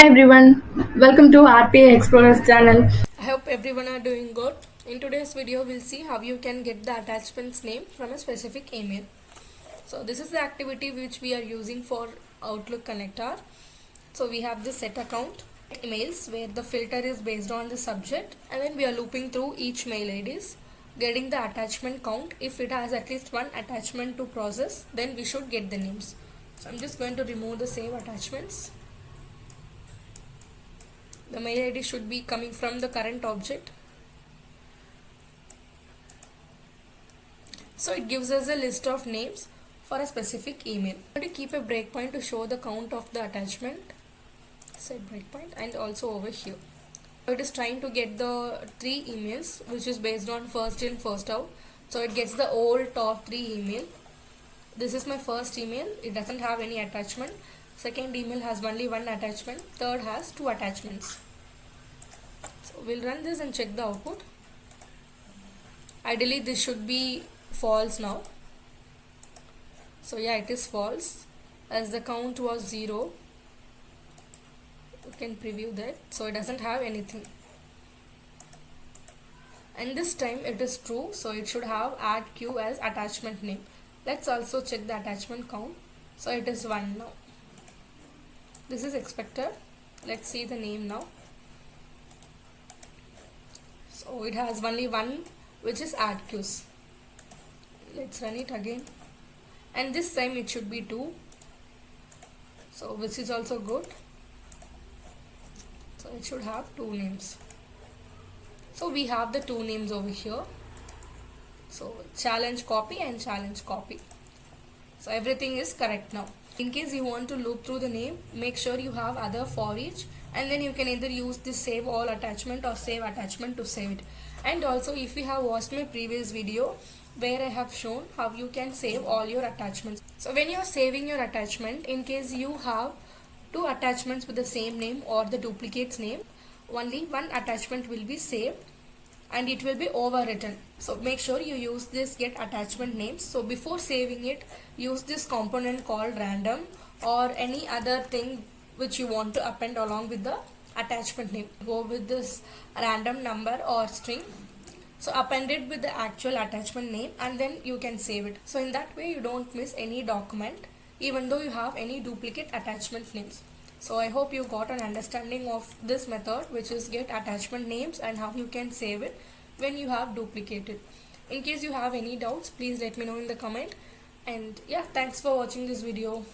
Hi everyone, welcome to RPA Explorers channel. I hope everyone are doing good. In today's video, we'll see how you can get the attachment's name from a specific email. So this is the activity which we are using for Outlook connector. So we have the set account emails where the filter is based on the subject, and then we are looping through each mail IDs, getting the attachment count. If it has at least one attachment to process, then we should get the names. So I'm just going to remove the save attachments. The mail ID should be coming from the current object. So it gives us a list of names for a specific email. I'm going to keep a breakpoint to show the count of the attachment. Set breakpoint, and also over here. So it is trying to get the 3 emails which is based on first in first out. So it gets the old top 3 email. This is my first email. It doesn't have any attachment. Second email has only one attachment. Third has 2 attachments. So we'll run this and check the output. Ideally this should be false now. So yeah, it is false as the count was 0. You can preview that. So it doesn't have anything. And this time it is true, so it should have add queue as attachment name. Let's also check the attachment count. So it is 1 now. This is expected. Let's see the name now. So it has only one, which is add queues. Let's run it again, and this time it should be 2, so which is also good. So it should have 2 names. So we have the 2 names over here. So challenge copy and challenge copy. So everything is correct now. In case you want to loop through the name, make sure you have other for each, and then you can either use this save all attachment or save attachment to save it. And also, if you have watched my previous video where I have shown how you can save all your attachments. So when you are saving your attachment, in case you have 2 attachments with the same name or the duplicate's name, only one attachment will be saved and it will be overwritten. So make sure you use this get attachment names. So before saving it, use this component called random or any other thing which you want to append along with the attachment name. Go with this random number or string. So append it with the actual attachment name, and then you can save it. So in that way you don't miss any document even though you have any duplicate attachment names. So I hope you got an understanding of this method, which is get attachment names and how you can save it when you have duplicated. In case you have any doubts, please let me know in the comment. And yeah, thanks for watching this video.